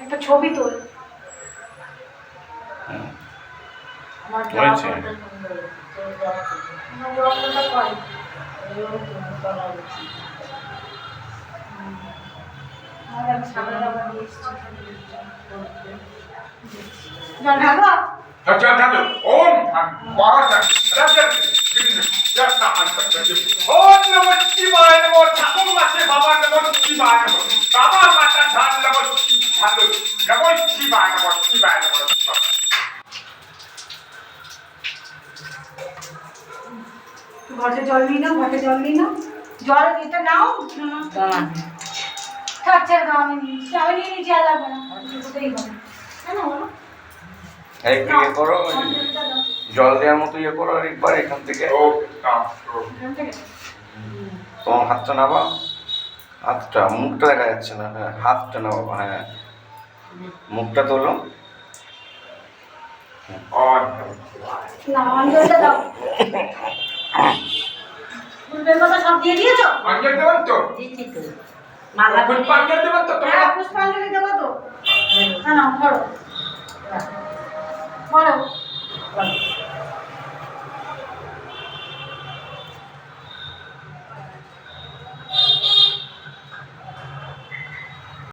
একটা ছবি তোল। জল ঢালো। জল ঢালো। ওম ওম নমঃ শিবায় নমঃ ঠাকুর মাসে বাবা নমঃ শিবায় নমঃ বাবা মাতা ধান নমঃ ঢালো নমঃ শিবায় নমঃ শিবায় নমঃ। ঘটে জল নিয়ে নাও, ঘটে জল নিয়ে নাও। জল এটা নাও। থাক ছেড়ে দাও, আমি নিচ্ছি, আমি নিয়ে নিচ্ছি, আর লাগবে না। কোথায় হবে? হ্যাঁ না বলো। এই ইয়ে করো, জল দেওয়ার মতো ইয়ে করো আর একবার এখান থেকে। তোমার হাতটা নাবা, হাতটা, মুখটা দেখা যাচ্ছে না। হ্যাঁ হাতটা না বাবা, হ্যাঁ মুখটা তোলো। অঞ্জলটা দাও। ফুলবেল কথা সব দিয়ে দিয়েছো? অঞ্জল দেবেন তো? দিচ্ছি তো। মালা পুষ্পাঞ্জলি দেবেন তো? হ্যাঁ, পুষ্পাঞ্জলি দেবো তো। না না, করো। করো।